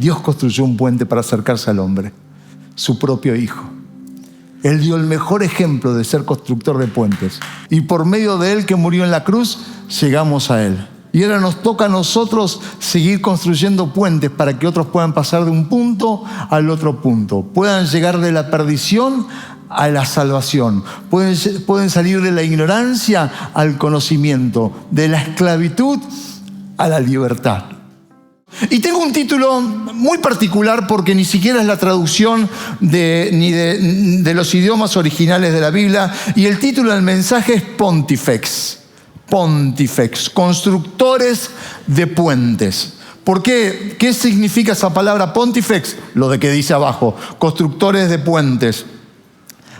Dios construyó un puente para acercarse al hombre, su propio Hijo. Él dio el mejor ejemplo de ser constructor de puentes. Y por medio de Él que murió en la cruz, llegamos a Él. Y ahora nos toca a nosotros seguir construyendo puentes para que otros puedan pasar de un punto al otro punto. Puedan llegar de la perdición a la salvación. Pueden salir de la ignorancia al conocimiento, de la esclavitud a la libertad. Y tengo un título muy particular porque ni siquiera es la traducción de los idiomas originales de la Biblia. Y el título del mensaje es Pontifex. Pontifex, constructores de puentes. ¿Por qué? ¿Qué significa esa palabra Pontifex? Lo de que dice abajo, constructores de puentes.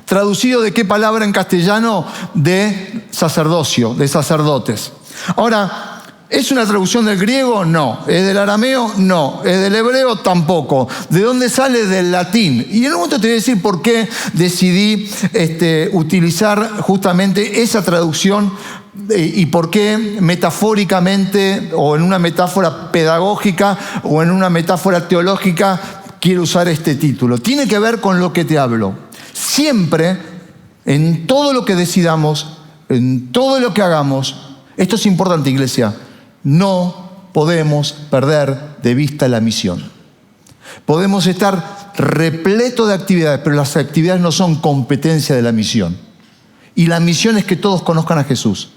¿Traducido de qué palabra en castellano? De sacerdocio, de sacerdotes. Ahora, ¿es una traducción del griego? No. ¿Es del arameo? No. ¿Es del hebreo? Tampoco. ¿De dónde sale? Del latín. Y en un momento te voy a decir por qué decidí utilizar justamente esa traducción y por qué metafóricamente o en una metáfora pedagógica o en una metáfora teológica quiero usar este título. Tiene que ver con lo que te hablo. Siempre, en todo lo que decidamos, en todo lo que hagamos, esto es importante, iglesia, no podemos perder de vista la misión. Podemos estar repletos de actividades, pero las actividades no son competencia de la misión. Y la misión es que todos conozcan a Jesús.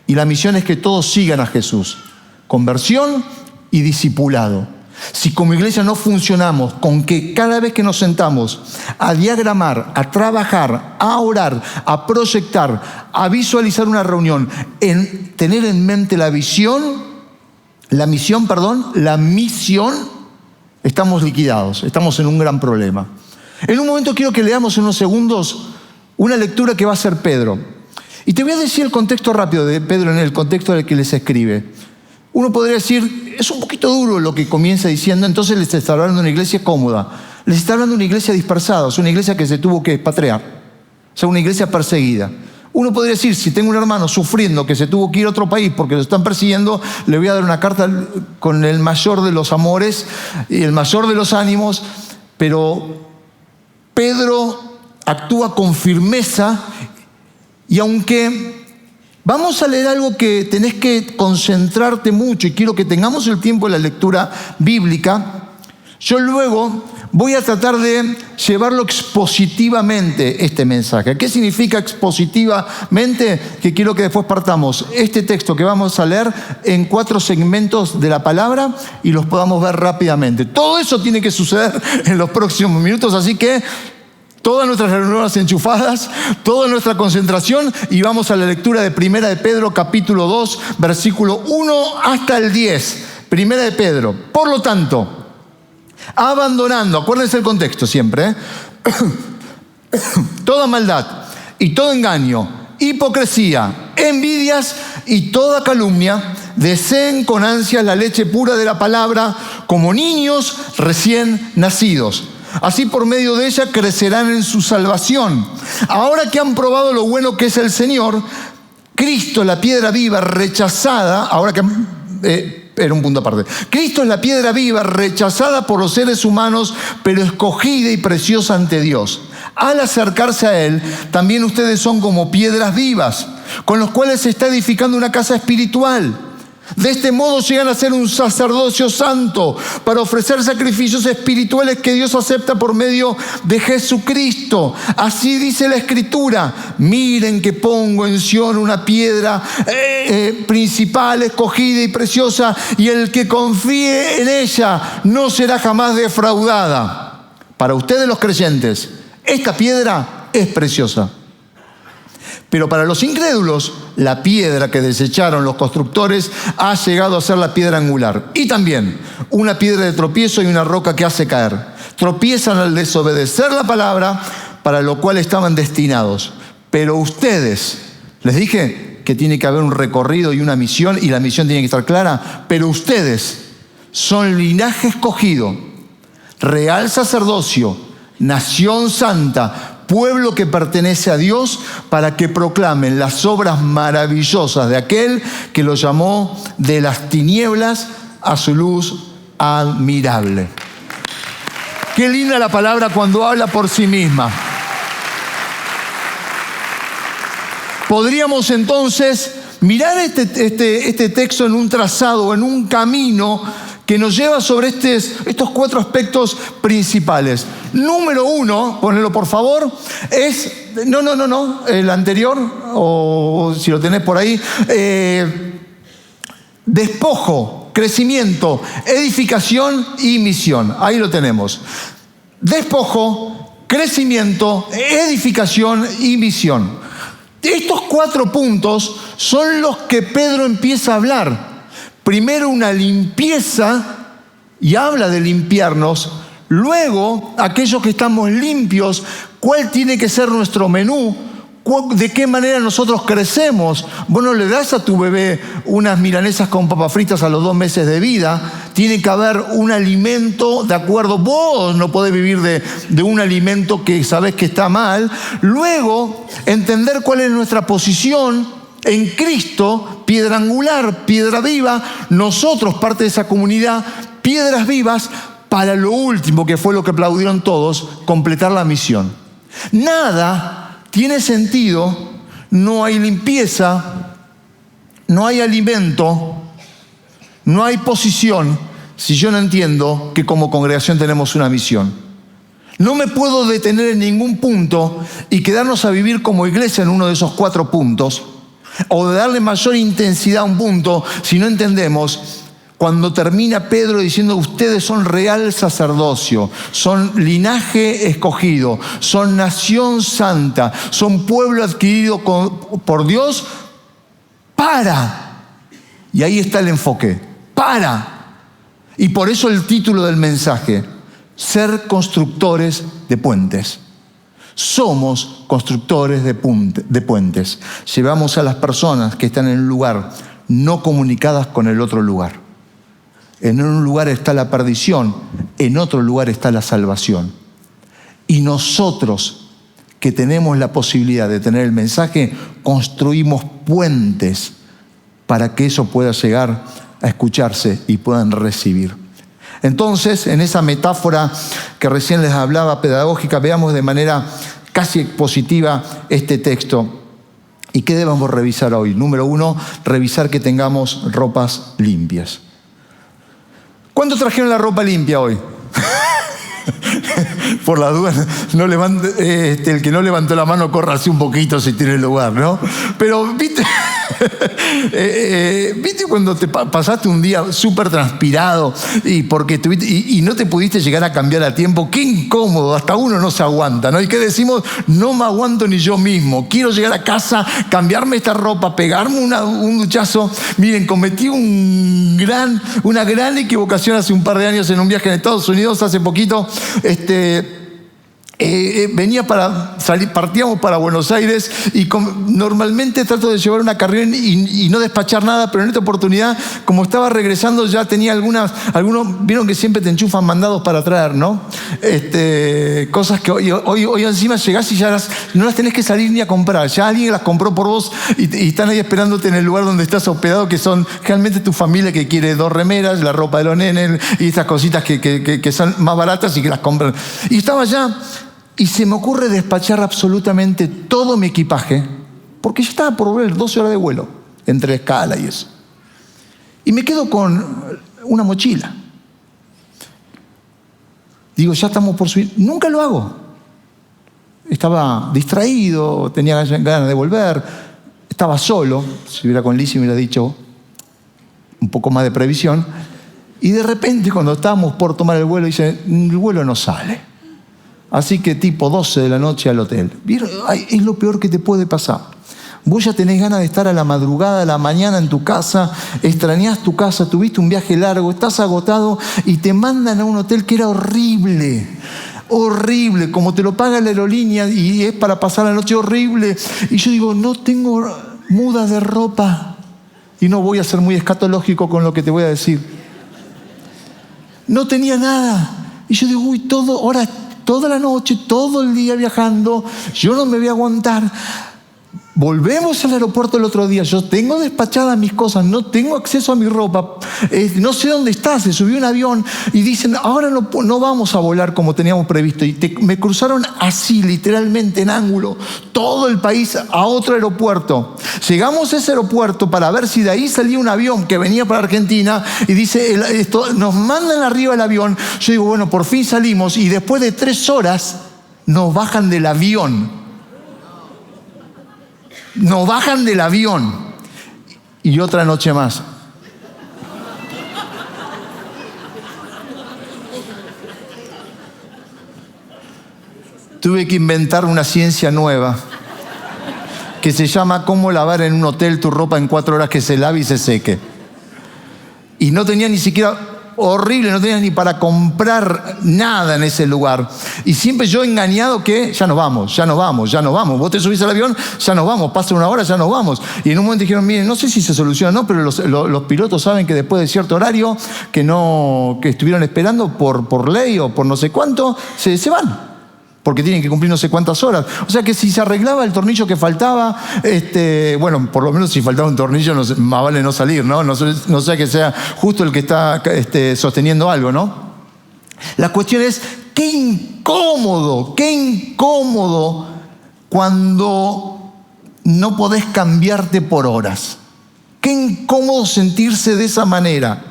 Y la misión es que todos sigan a Jesús. Conversión y discipulado. Si como iglesia no funcionamos con que cada vez que nos sentamos a diagramar, a trabajar, a orar, a proyectar, a visualizar una reunión, en tener en mente la misión, estamos liquidados, estamos en un gran problema. En un momento quiero que leamos en unos segundos una lectura que va a hacer Pedro. Y te voy a decir el contexto rápido de Pedro en el contexto en el que les escribe. Uno podría decir, es un poquito duro lo que comienza diciendo, entonces les está hablando de una iglesia cómoda. Les está hablando de una iglesia dispersada, es una iglesia que se tuvo que expatriar. O sea, una iglesia perseguida. Uno podría decir, si tengo un hermano sufriendo que se tuvo que ir a otro país porque lo están persiguiendo, le voy a dar una carta con el mayor de los amores y el mayor de los ánimos, pero Pedro actúa con firmeza y aunque vamos a leer algo que tenés que concentrarte mucho y quiero que tengamos el tiempo de la lectura bíblica, yo luego voy a tratar de llevarlo expositivamente este mensaje. ¿Qué significa expositivamente? Que quiero que después partamos este texto que vamos a leer en 4 segmentos de la palabra y los podamos ver rápidamente. Todo eso tiene que suceder en los próximos minutos, así que todas nuestras neuronas enchufadas, toda nuestra concentración y vamos a la lectura de Primera de Pedro, capítulo 2, versículo 1 hasta el 10. Primera de Pedro. Por lo tanto, abandonando, acuérdense el contexto siempre, toda maldad y todo engaño, hipocresía, envidias y toda calumnia, deseen con ansias la leche pura de la palabra como niños recién nacidos. Así por medio de ella crecerán en su salvación. Ahora que han probado lo bueno que es el Señor, Cristo, la piedra viva rechazada, era un punto aparte. Cristo es la piedra viva rechazada por los seres humanos, pero escogida y preciosa ante Dios. Al acercarse a Él, también ustedes son como piedras vivas, con los cuales se está edificando una casa espiritual. De este modo llegan a ser un sacerdocio santo para ofrecer sacrificios espirituales que Dios acepta por medio de Jesucristo. Así dice la Escritura: miren que pongo en Sión una piedra principal, escogida y preciosa, y el que confíe en ella no será jamás defraudada. Para ustedes los creyentes, esta piedra es preciosa. Pero para los incrédulos, la piedra que desecharon los constructores ha llegado a ser la piedra angular. Y también una piedra de tropiezo y una roca que hace caer. Tropiezan al desobedecer la palabra, para lo cual estaban destinados. Pero ustedes, les dije que tiene que haber un recorrido y una misión, y la misión tiene que estar clara, pero ustedes son linaje escogido, real sacerdocio, nación santa, pueblo que pertenece a Dios, para que proclamen las obras maravillosas de aquel que los llamó de las tinieblas a su luz admirable. Qué linda la palabra cuando habla por sí misma. Podríamos entonces mirar este texto en un trazado, en un camino que nos lleva sobre estos 4 aspectos principales. Número 1, ponelo por favor, es, el anterior, o si lo tenés por ahí, despojo, crecimiento, edificación y misión. Ahí lo tenemos. Despojo, crecimiento, edificación y misión. Estos 4 puntos son los que Pedro empieza a hablar. Primero una limpieza, y habla de limpiarnos. Luego, aquellos que estamos limpios, ¿cuál tiene que ser nuestro menú? ¿De qué manera nosotros crecemos? Vos no le das a tu bebé unas milanesas con papas fritas a los 2 meses de vida. Tiene que haber un alimento, ¿de acuerdo? Vos no podés vivir de un alimento que sabés que está mal. Luego, entender cuál es nuestra posición en Cristo, piedra angular, piedra viva. Nosotros, parte de esa comunidad, piedras vivas, para lo último, que fue lo que aplaudieron todos, completar la misión. Nada tiene sentido, no hay limpieza, no hay alimento, no hay posición, si yo no entiendo que como congregación tenemos una misión. No me puedo detener en ningún punto y quedarnos a vivir como iglesia en uno de esos 4 puntos, o de darle mayor intensidad a un punto, si no entendemos. Cuando termina Pedro diciendo, ustedes son real sacerdocio, son linaje escogido, son nación santa, son pueblo adquirido por Dios para. Y ahí está el enfoque, para. Y por eso el título del mensaje, ser constructores de puentes. Somos constructores de puentes. Llevamos a las personas que están en un lugar no comunicadas con el otro lugar. En un lugar está la perdición, en otro lugar está la salvación. Y nosotros, que tenemos la posibilidad de tener el mensaje, construimos puentes para que eso pueda llegar a escucharse y puedan recibir. Entonces, en esa metáfora que recién les hablaba, pedagógica, veamos de manera casi expositiva este texto. ¿Y qué debemos revisar hoy? Número 1, revisar que tengamos ropas limpias. ¿Cuántos trajeron la ropa limpia hoy? Por la duda, el que no levantó la mano corra así un poquito si tiene lugar, ¿no? Pero, ¿viste? ¿Viste cuando te pasaste un día súper transpirado y no te pudiste llegar a cambiar a tiempo? Qué incómodo, hasta uno no se aguanta, ¿no? ¿Y qué decimos? No me aguanto ni yo mismo. Quiero llegar a casa, cambiarme esta ropa, pegarme un duchazo. Miren, cometí una gran equivocación hace un par de años en un viaje en Estados Unidos, hace poquito. Partíamos para Buenos Aires y normalmente trato de llevar una carrera y no despachar nada, pero en esta oportunidad, como estaba regresando, ya tenía algunos, vieron que siempre te enchufan mandados para traer, ¿no? Cosas que hoy encima llegás y ya no las tenés que salir ni a comprar, ya alguien las compró por vos y están ahí esperándote en el lugar donde estás hospedado, que son realmente tu familia que quiere 2 remeras, la ropa de los nenes y estas cositas que son más baratas y que las compran. Y estaba allá. Y se me ocurre despachar absolutamente todo mi equipaje, porque ya estaba por volver 12 horas de vuelo, entre escala y eso. Y me quedo con una mochila. Digo, ya estamos por subir. Nunca lo hago. Estaba distraído, tenía ganas de volver, estaba solo. Si hubiera con Lizzie me hubiera dicho un poco más de previsión. Y de repente, cuando estábamos por tomar el vuelo, dice, el vuelo no sale. Así que tipo 12 de la noche al hotel. ¿Vieron? Es lo peor que te puede pasar. Vos ya tenés ganas de estar a la madrugada, a la mañana en tu casa, extrañás tu casa, tuviste un viaje largo, estás agotado y te mandan a un hotel que era horrible. Horrible, como te lo paga la aerolínea y es para pasar la noche, horrible. Y yo digo, no tengo muda de ropa. Y no voy a ser muy escatológico con lo que te voy a decir. No tenía nada. Y yo digo, toda la noche, todo el día viajando, yo no me voy a aguantar. Volvemos al aeropuerto el otro día, yo tengo despachadas mis cosas, no tengo acceso a mi ropa, no sé dónde está, se subió un avión y dicen, ahora no vamos a volar como teníamos previsto. Y me cruzaron así, literalmente en ángulo, todo el país a otro aeropuerto. Llegamos a ese aeropuerto para ver si de ahí salía un avión que venía para Argentina y dice, nos mandan arriba el avión. Yo digo, bueno, por fin salimos y después de 3 horas nos bajan del avión. Nos bajan del avión. Y otra noche más. Tuve que inventar una ciencia nueva que se llama cómo lavar en un hotel tu ropa en 4 horas que se lave y se seque. Y no tenía ni siquiera... horrible, no tenías ni para comprar nada en ese lugar. Y siempre yo engañado que ya nos vamos. Vos te subís al avión, ya nos vamos. Pasa 1 hora, ya nos vamos. Y en un momento dijeron, miren, no sé si se soluciona o no, pero los pilotos saben que después de cierto horario que estuvieron esperando por ley o por no sé cuánto, se van. Porque tienen que cumplir no sé cuántas horas. O sea que si se arreglaba el tornillo que faltaba, bueno, por lo menos si faltaba un tornillo, más vale no salir, ¿no? No sea que sea justo el que está sosteniendo algo, ¿no? La cuestión es, qué incómodo cuando no podés cambiarte por horas. Qué incómodo sentirse de esa manera.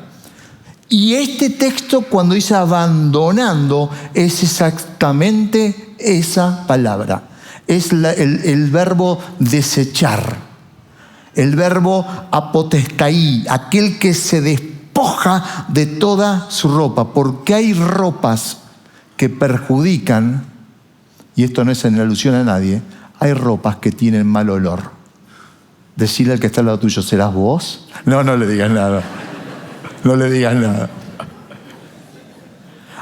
Y este texto, cuando dice abandonando, es exactamente esa palabra. Es el verbo desechar. El verbo apotescaí, aquel que se despoja de toda su ropa. Porque hay ropas que perjudican, y esto no es en alusión a nadie, hay ropas que tienen mal olor. Decirle al que está al lado tuyo, ¿serás vos? No le digas nada. No le digas nada.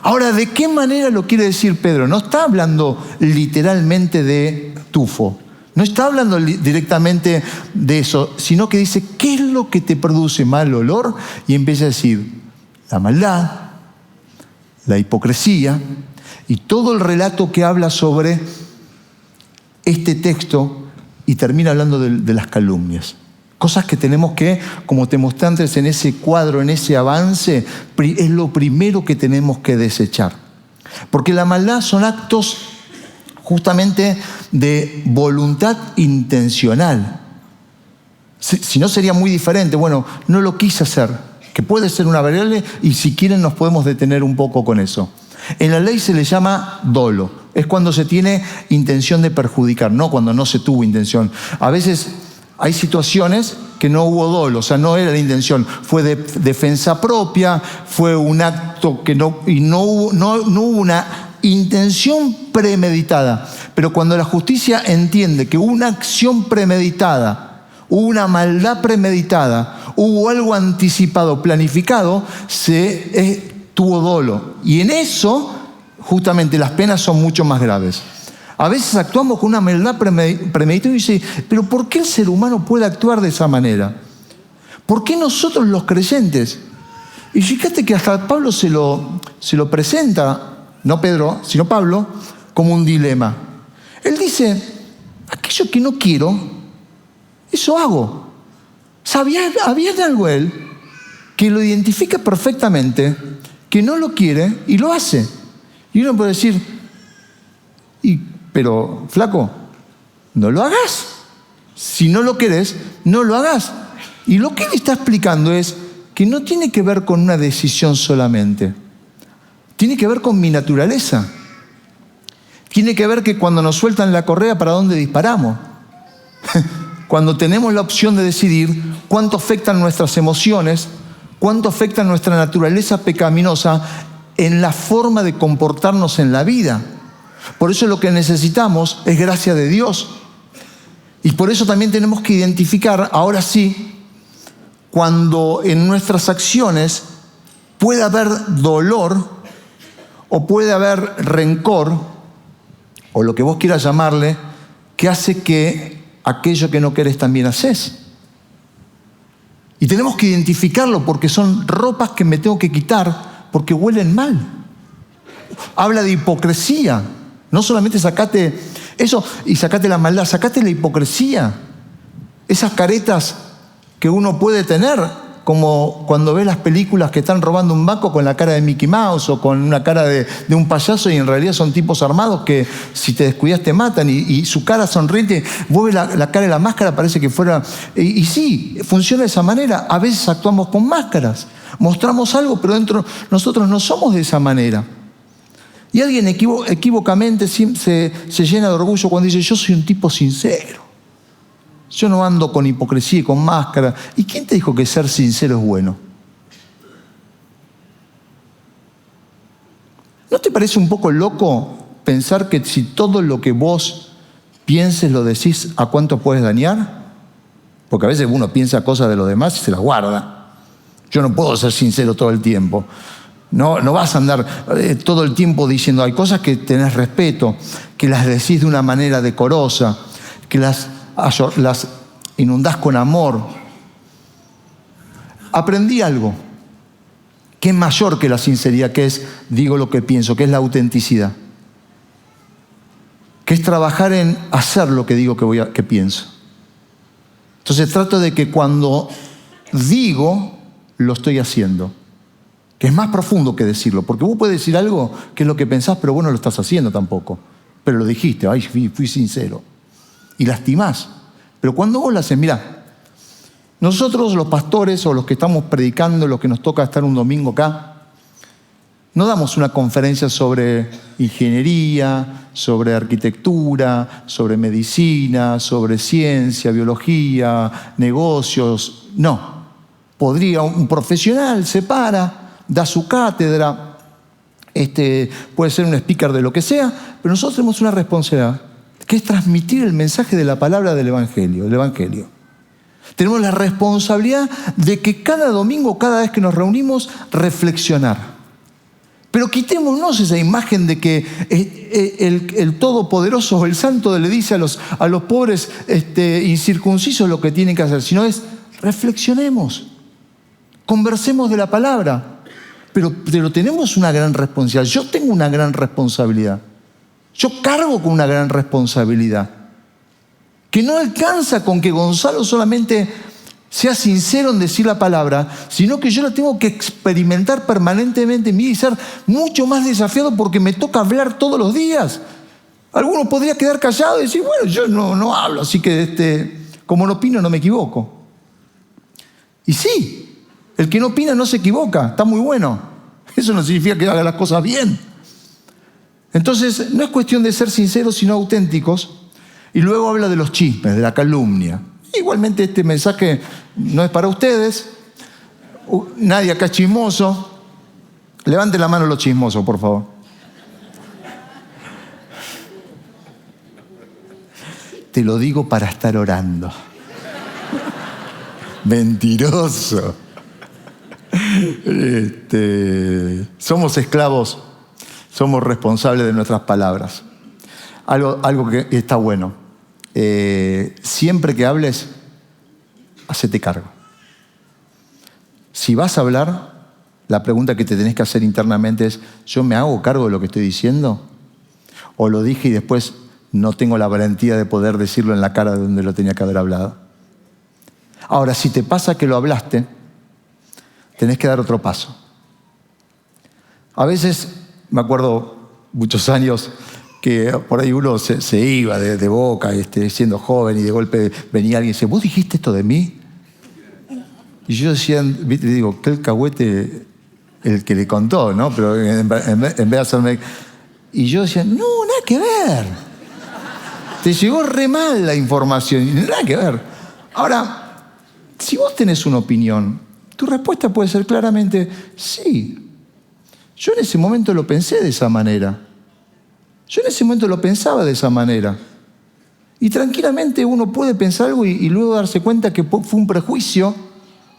Ahora, ¿de qué manera lo quiere decir Pedro? No está hablando literalmente de tufo. No está hablando directamente de eso, sino que dice, ¿qué es lo que te produce mal olor? Y empieza a decir, la maldad, la hipocresía y todo el relato que habla sobre este texto y termina hablando de las calumnias. Cosas que tenemos que, como te mostré antes en ese cuadro, en ese avance, es lo primero que tenemos que desechar. Porque la maldad son actos justamente de voluntad intencional. Si no sería muy diferente. Bueno, no lo quise hacer, que puede ser una variable y si quieren nos podemos detener un poco con eso. En la ley se le llama dolo. Es cuando se tiene intención de perjudicar, no cuando no se tuvo intención. A veces hay situaciones que no hubo dolo, o sea, no era la intención, fue de defensa propia, fue un acto que no hubo una intención premeditada. Pero cuando la justicia entiende que hubo una acción premeditada, hubo una maldad premeditada, hubo algo anticipado, planificado, tuvo dolo. Y en eso, justamente, las penas son mucho más graves. A veces actuamos con una maldad premeditada y dice, pero ¿por qué el ser humano puede actuar de esa manera? ¿Por qué nosotros los creyentes? Y fíjate que hasta Pablo se lo presenta, no Pedro, sino Pablo, como un dilema. Él dice, aquello que no quiero, eso hago. O sea, había algo él que lo identifica perfectamente, que no lo quiere y lo hace. Y uno puede decir, pero flaco, no lo hagas. Si no lo querés, no lo hagas. Y lo que él está explicando es que no tiene que ver con una decisión solamente. Tiene que ver con mi naturaleza. Tiene que ver que cuando nos sueltan la correa, ¿para dónde disparamos? Cuando tenemos la opción de decidir cuánto afectan nuestras emociones, cuánto afecta nuestra naturaleza pecaminosa en la forma de comportarnos en la vida. Por eso lo que necesitamos es gracia de Dios. Y por eso también tenemos que identificar, ahora sí, cuando en nuestras acciones puede haber dolor o puede haber rencor, o lo que vos quieras llamarle, que hace que aquello que no querés también haces. Y tenemos que identificarlo porque son ropas que me tengo que quitar porque huelen mal. Habla de hipocresía. No solamente sacate eso y sacate la maldad, sacate la hipocresía. Esas caretas que uno puede tener, como cuando ve las películas que están robando un banco con la cara de Mickey Mouse o con una cara de un payaso y en realidad son tipos armados que si te descuidas te matan y su cara sonriente, vos ves la cara de la máscara, parece que fuera... Y sí, funciona de esa manera. A veces actuamos con máscaras, mostramos algo, pero dentro nosotros no somos de esa manera. Y alguien equívocamente se llena de orgullo cuando dice, yo soy un tipo sincero. Yo no ando con hipocresía y con máscara. ¿Y quién te dijo que ser sincero es bueno? ¿No te parece un poco loco pensar que si todo lo que vos pienses lo decís, ¿a cuánto puedes dañar? Porque a veces uno piensa cosas de los demás y se las guarda. Yo no puedo ser sincero todo el tiempo. No vas a andar todo el tiempo diciendo, hay cosas que tenés respeto, que las decís de una manera decorosa, que las inundás con amor. Aprendí algo que es mayor que la sinceridad, que es digo lo que pienso, que es la autenticidad, que es trabajar en hacer lo que digo que pienso. Entonces trato de que cuando digo, lo estoy haciendo, que es más profundo que decirlo, porque vos puedes decir algo que es lo que pensás, pero vos no lo estás haciendo tampoco, pero lo dijiste, ay, fui sincero. Y lastimás. Pero cuando vos lo haces, mirá, nosotros los pastores o los que estamos predicando, los que nos toca estar un domingo acá, no damos una conferencia sobre ingeniería, sobre arquitectura, sobre medicina, sobre ciencia, biología, negocios. No. Podría un profesional se para, da su cátedra, puede ser un speaker de lo que sea, pero nosotros tenemos una responsabilidad, que es transmitir el mensaje de la palabra del Evangelio. Tenemos la responsabilidad de que cada domingo, cada vez que nos reunimos, reflexionar. Pero quitémonos esa imagen de que el Todopoderoso o el Santo le dice a los pobres incircuncisos lo que tienen que hacer, sino es reflexionemos, conversemos de la palabra. Pero tenemos una gran responsabilidad. Yo tengo una gran responsabilidad. Yo cargo con una gran responsabilidad, que no alcanza con que Gonzalo solamente sea sincero en decir la palabra, sino que yo la tengo que experimentar permanentemente en mí y ser mucho más desafiado porque me toca hablar todos los días. Alguno podría quedar callado y decir, bueno, yo no hablo, así que como no opino no me equivoco. Y sí, el que no opina no se equivoca, está muy bueno. Eso no significa que haga las cosas bien. Entonces, no es cuestión de ser sinceros, sino auténticos. Y luego habla de los chismes, de la calumnia. Igualmente este mensaje no es para ustedes. Nadie acá es chismoso. Levanten la mano los chismosos, por favor. Te lo digo para estar orando. Mentiroso. Somos esclavos. Somos responsables de nuestras palabras. Algo que está bueno. Siempre que hables, hacete cargo. Si vas a hablar, la pregunta que te tenés que hacer internamente es, ¿yo me hago cargo de lo que estoy diciendo? ¿O lo dije y después no tengo la valentía de poder decirlo en la cara de donde lo tenía que haber hablado? Ahora, si te pasa que lo hablaste, tenés que dar otro paso. A veces, me acuerdo muchos años que por ahí uno se iba de boca, siendo joven, y de golpe venía alguien y decía, ¿vos dijiste esto de mí? Y yo decía, ¿viste? Digo, que el cagüete el que le contó, ¿no? Pero en vez de hacerme... Y yo decía, no, nada que ver. Te llegó re mal la información, nada que ver. Ahora, si vos tenés una opinión, tu respuesta puede ser claramente, sí. Yo en ese momento lo pensé de esa manera. Yo en ese momento lo pensaba de esa manera. Y tranquilamente uno puede pensar algo y luego darse cuenta que fue un prejuicio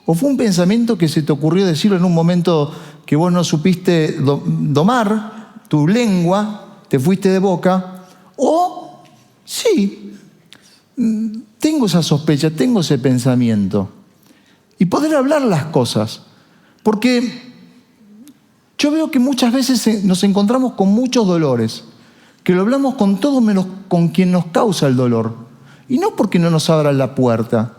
o fue un pensamiento que se te ocurrió decirlo en un momento que vos no supiste domar tu lengua, te fuiste de boca, o sí, tengo esa sospecha, tengo ese pensamiento. Y poder hablar las cosas. Porque yo veo que muchas veces nos encontramos con muchos dolores, que lo hablamos con todos menos con quien nos causa el dolor. Y no porque no nos abran la puerta,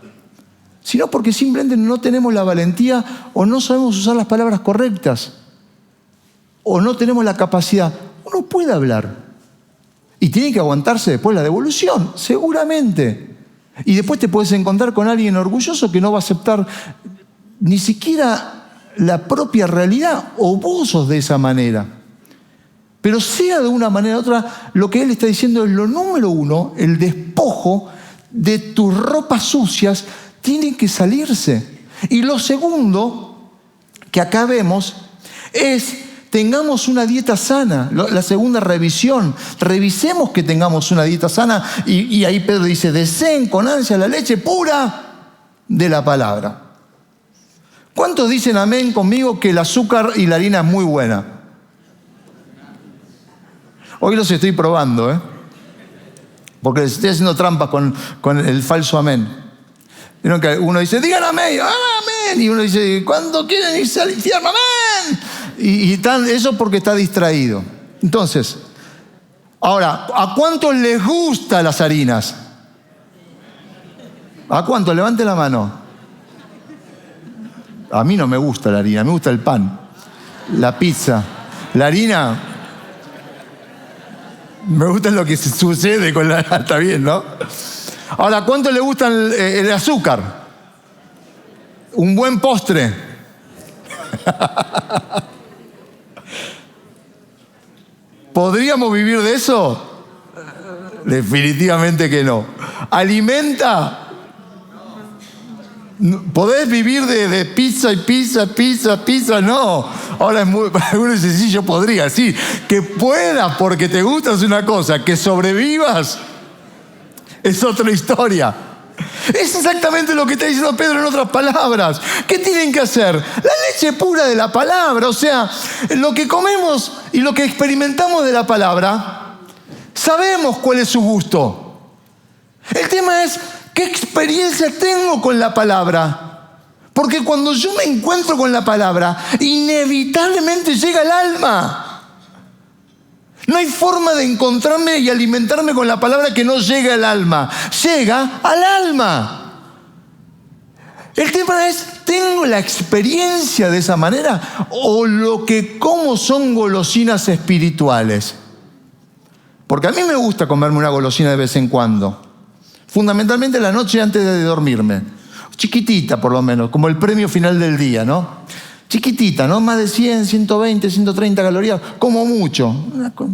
sino porque simplemente no tenemos la valentía o no sabemos usar las palabras correctas o no tenemos la capacidad. Uno puede hablar y tiene que aguantarse después la devolución, seguramente. Y después te puedes encontrar con alguien orgulloso que no va a aceptar ni siquiera la propia realidad, o vos sos de esa manera. Pero sea de una manera u otra, lo que él está diciendo es lo número uno, el despojo de tus ropas sucias tiene que salirse. Y lo segundo que acá vemos es tengamos una dieta sana. La segunda revisión, revisemos que tengamos una dieta sana. Y ahí Pedro dice, deseen con ansia la leche pura de la palabra. ¿Cuántos dicen amén conmigo que el azúcar y la harina es muy buena? Hoy los estoy probando, porque les estoy haciendo trampas con el falso amén. ¿Vieron que uno dice, digan amén, amén? Y uno dice, ¿cuándo quieren irse al infierno? Amén. Eso porque está distraído. Entonces, ahora, ¿a cuántos les gustan las harinas? ¿A cuántos? Levante la mano. A mí no me gusta la harina, me gusta el pan, la pizza. La harina, me gusta lo que sucede con la... Está bien, ¿no? Ahora, ¿cuánto le gusta el azúcar? Un buen postre. ¿Podríamos vivir de eso? Definitivamente que no. ¿Alimenta? ¿Podés vivir de pizza y pizza? No. Ahora es muy sencillo, podría, sí. Que puedas porque te gusta es una cosa, que sobrevivas es otra historia. Es exactamente lo que está diciendo Pedro en otras palabras. ¿Qué tienen que hacer? La leche pura de la palabra, o sea, lo que comemos y lo que experimentamos de la palabra, sabemos cuál es su gusto. El tema es, ¿qué experiencia tengo con la palabra? Porque cuando yo me encuentro con la palabra, inevitablemente llega al alma. No hay forma de encontrarme y alimentarme con la palabra que no llegue al alma. Llega al alma. El tema es, ¿tengo la experiencia de esa manera? ¿O lo que como son golosinas espirituales? Porque a mí me gusta comerme una golosina de vez en cuando. Fundamentalmente la noche antes de dormirme. Chiquitita por lo menos, como el premio final del día, ¿no? Chiquitita, ¿no? Más de 100, 120, 130 calorías, como mucho.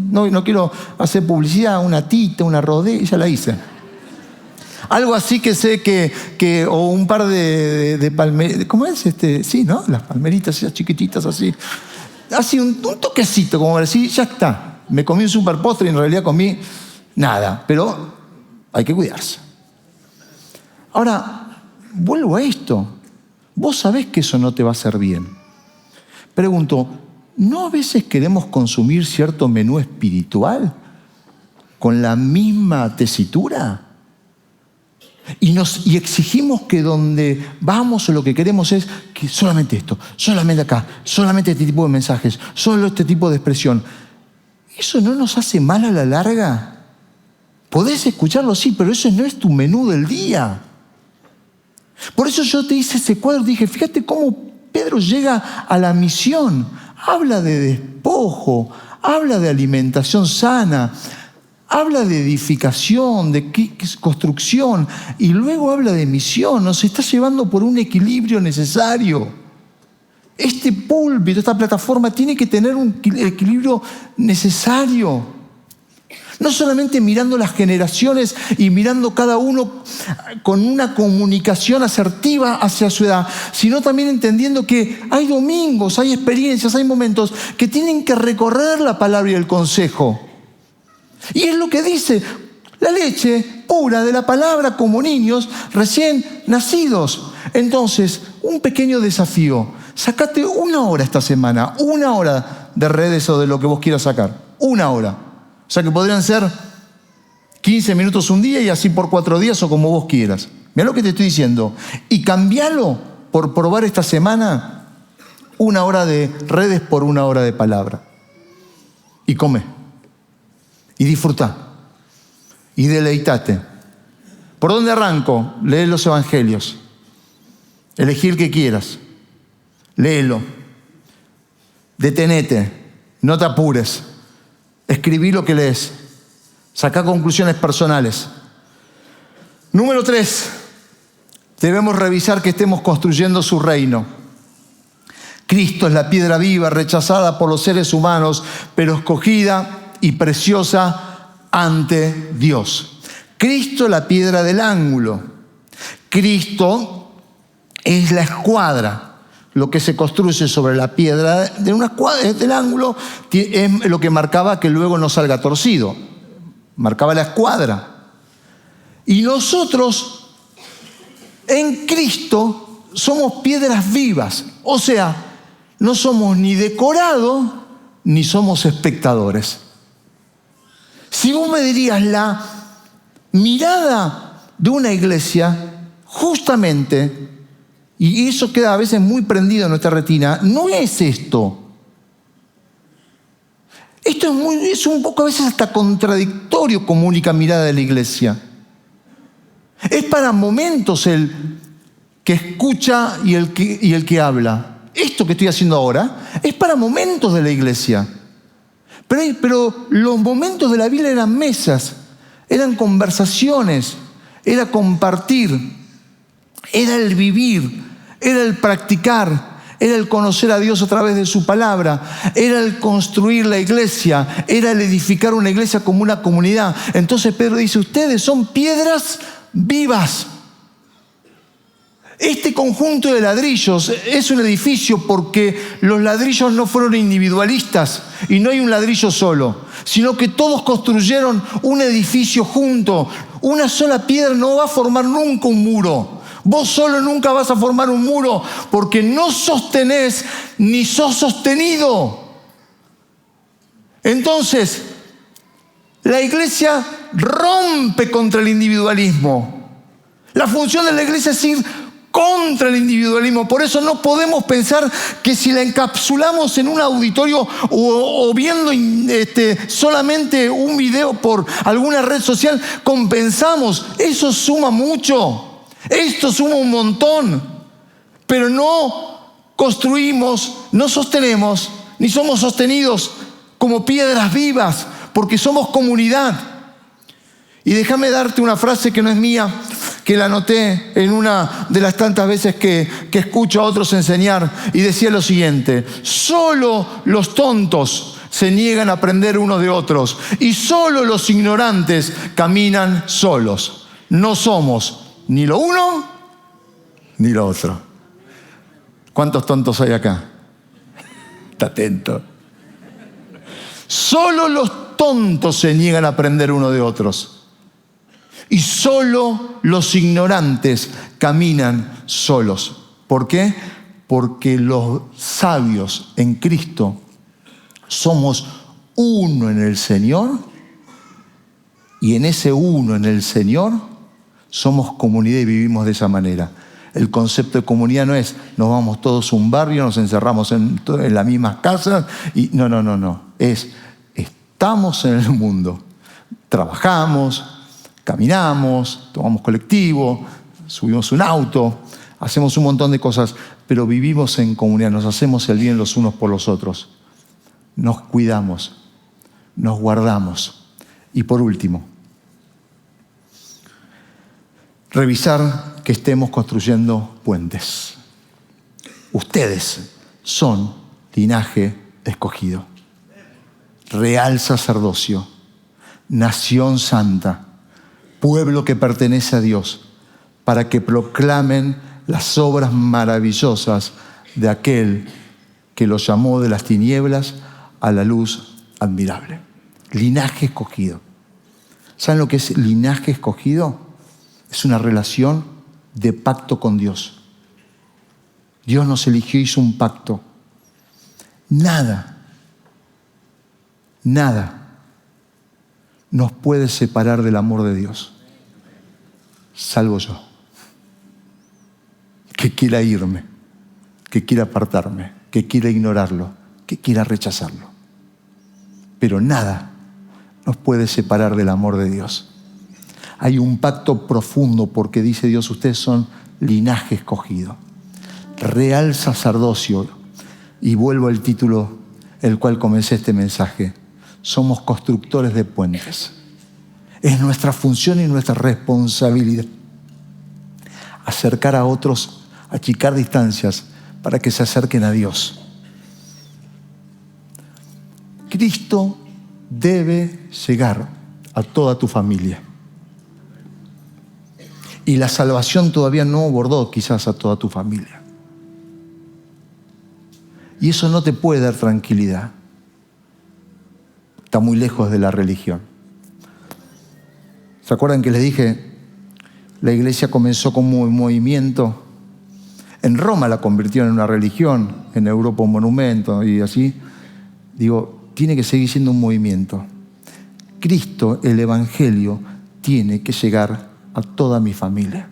No quiero hacer publicidad, una tita, una rodea, ya la hice. Algo así que sé que o un par de palmeritas, ¿cómo es? Sí, ¿no? Las palmeritas esas chiquititas así. Así un toquecito, como decir, ya está. Me comí un super postre y en realidad comí nada, pero hay que cuidarse. Ahora, vuelvo a esto. Vos sabés que eso no te va a hacer bien. Pregunto, ¿no a veces queremos consumir cierto menú espiritual con la misma tesitura? Y exigimos que donde vamos o lo que queremos es que solamente esto, solamente acá, solamente este tipo de mensajes, solo este tipo de expresión. ¿Eso no nos hace mal a la larga? Podés escucharlo, sí, pero eso no es tu menú del día. Por eso yo te hice ese cuadro, dije, fíjate cómo Pedro llega a la misión. Habla de despojo, habla de alimentación sana, habla de edificación, de construcción, y luego habla de misión. Nos está llevando por un equilibrio necesario. Este púlpito, esta plataforma, tiene que tener un equilibrio necesario. No solamente mirando las generaciones y mirando cada uno con una comunicación asertiva hacia su edad, sino también entendiendo que hay domingos, hay experiencias, hay momentos que tienen que recorrer la palabra y el consejo. Y es lo que dice la leche pura de la palabra como niños recién nacidos. Entonces, un pequeño desafío. Sácate 1 hora esta semana, 1 hora de redes o de lo que vos quieras sacar. 1 hora. O sea que podrían ser 15 minutos un día y así por 4 días o como vos quieras. Mirá lo que te estoy diciendo. Y cambialo por probar esta semana 1 hora de redes por 1 hora de palabra. Y come. Y disfruta. Y deleitate. ¿Por dónde arranco? Lee los evangelios. Elegí el que quieras. Léelo. Detenete. No te apures. Escribí lo que lees. Sacá conclusiones personales. Número 3. Debemos revisar que estemos construyendo su reino. Cristo es la piedra viva, rechazada por los seres humanos, pero escogida y preciosa ante Dios. Cristo es la piedra del ángulo. Cristo es la escuadra. Lo que se construye sobre la piedra de una escuadra del ángulo es lo que marcaba que luego no salga torcido. Marcaba la escuadra. Y nosotros en Cristo somos piedras vivas. O sea, no somos ni decorado ni somos espectadores. Si vos me dirías la mirada de una iglesia, justamente, y eso queda a veces muy prendido en nuestra retina, no es esto. Esto es un poco a veces hasta contradictorio como única mirada de la iglesia. Es para momentos el que escucha y el que habla. Esto que estoy haciendo ahora es para momentos de la iglesia. Pero los momentos de la Biblia eran mesas, eran conversaciones, era compartir, era el vivir, era el practicar, era el conocer a Dios a través de su palabra, era el construir la iglesia, era el edificar una iglesia como una comunidad. Entonces Pedro dice, ustedes son piedras vivas. Este conjunto de ladrillos es un edificio porque los ladrillos no fueron individualistas y no hay un ladrillo solo, sino que todos construyeron un edificio junto. Una sola piedra no va a formar nunca un muro. Vos solo nunca vas a formar un muro porque no sostenés ni sos sostenido. Entonces, la iglesia rompe contra el individualismo. La función de la iglesia es ir contra el individualismo. Por eso no podemos pensar que si la encapsulamos en un auditorio o viendo solamente un video por alguna red social, compensamos. Eso suma mucho. Esto suma un montón. Pero no construimos, no sostenemos, ni somos sostenidos como piedras vivas, porque somos comunidad. Y déjame darte una frase que no es mía, que la anoté en una de las tantas veces que escucho a otros enseñar, y decía lo siguiente: solo los tontos se niegan a aprender unos de otros y solo los ignorantes caminan solos. No somos ni lo uno ni lo otro. ¿Cuántos tontos hay acá? Está atento. Solo los tontos se niegan a aprender uno de otros. Y solo los ignorantes caminan solos. ¿Por qué? Porque los sabios en Cristo somos uno en el Señor, y en ese uno en el Señor somos comunidad y vivimos de esa manera. El concepto de comunidad no es nos vamos todos a un barrio, nos encerramos en las mismas casas y no. Estamos en el mundo, trabajamos, caminamos, tomamos colectivo, subimos un auto, hacemos un montón de cosas, pero vivimos en comunidad, nos hacemos el bien los unos por los otros. Nos cuidamos, nos guardamos. Y por último, revisar que estemos construyendo puentes. Ustedes son linaje escogido, real sacerdocio, nación santa, pueblo que pertenece a Dios, para que proclamen las obras maravillosas de aquel que los llamó de las tinieblas a la luz admirable. Linaje escogido. ¿Saben lo que es linaje escogido? Es una relación de pacto con Dios. Dios nos eligió y hizo un pacto. Nada nos puede separar del amor de Dios, salvo yo, que quiera irme, que quiera apartarme, que quiera ignorarlo, que quiera rechazarlo. Pero nada nos puede separar del amor de Dios. Hay un pacto profundo porque dice Dios, ustedes son linaje escogido. real sacerdocio. Y vuelvo al título el cual comencé este mensaje. Somos constructores de puentes. Es nuestra función y nuestra responsabilidad acercar a otros, achicar distancias para que se acerquen a Dios. Cristo debe llegar a toda tu familia. Y la salvación todavía no abordó quizás a toda tu familia. Y eso no te puede dar tranquilidad. Está muy lejos de la religión. ¿Se acuerdan que les dije? La iglesia comenzó como un movimiento. En Roma la convirtieron en una religión, en Europa un monumento y así. Digo, tiene que seguir siendo un movimiento. Cristo, el Evangelio, tiene que llegar a toda mi familia.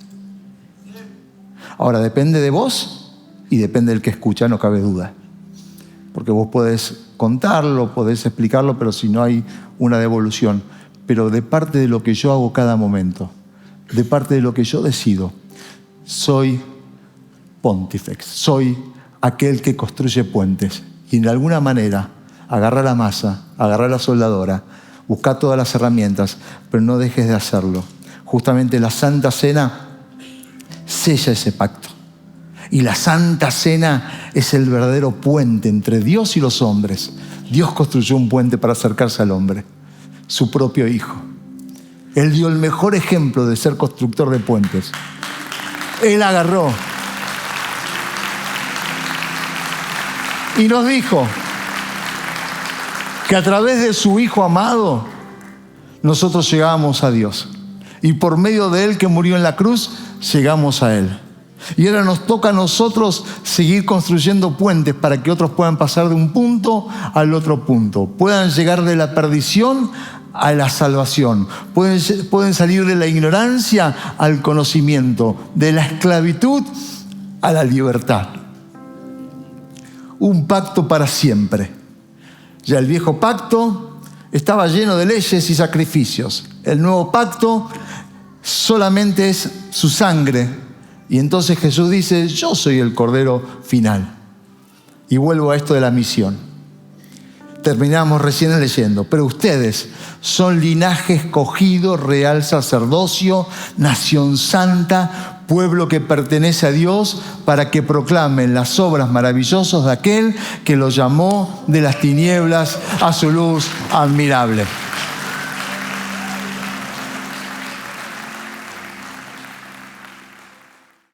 Ahora, depende de vos y depende del que escucha, no cabe duda. Porque vos podés contarlo, podés explicarlo, pero si no hay una devolución. Pero de parte de lo que yo hago cada momento, de parte de lo que yo decido, soy pontifex, soy aquel que construye puentes. Y de alguna manera, agarra la masa, agarra la soldadora, busca todas las herramientas, pero no dejes de hacerlo. Justamente la Santa Cena sella ese pacto. Y la Santa Cena es el verdadero puente entre Dios y los hombres. Dios construyó un puente para acercarse al hombre, su propio Hijo. Él dio el mejor ejemplo de ser constructor de puentes. Él agarró y nos dijo que a través de su Hijo amado nosotros llegamos a Dios. Y por medio de Él que murió en la cruz, llegamos a Él. Y ahora nos toca a nosotros seguir construyendo puentes para que otros puedan pasar de un punto al otro punto. Puedan llegar de la perdición a la salvación. Pueden salir de la ignorancia al conocimiento, de la esclavitud a la libertad. Un pacto para siempre. Ya el viejo pacto estaba lleno de leyes y sacrificios. El nuevo pacto solamente es su sangre. Y entonces Jesús dice, yo soy el Cordero final. Y vuelvo a esto de la misión. Terminamos recién leyendo. Pero ustedes son linaje escogido, real sacerdocio, nación santa, pueblo que pertenece a Dios, para que proclamen las obras maravillosas de aquel que los llamó de las tinieblas a su luz admirable.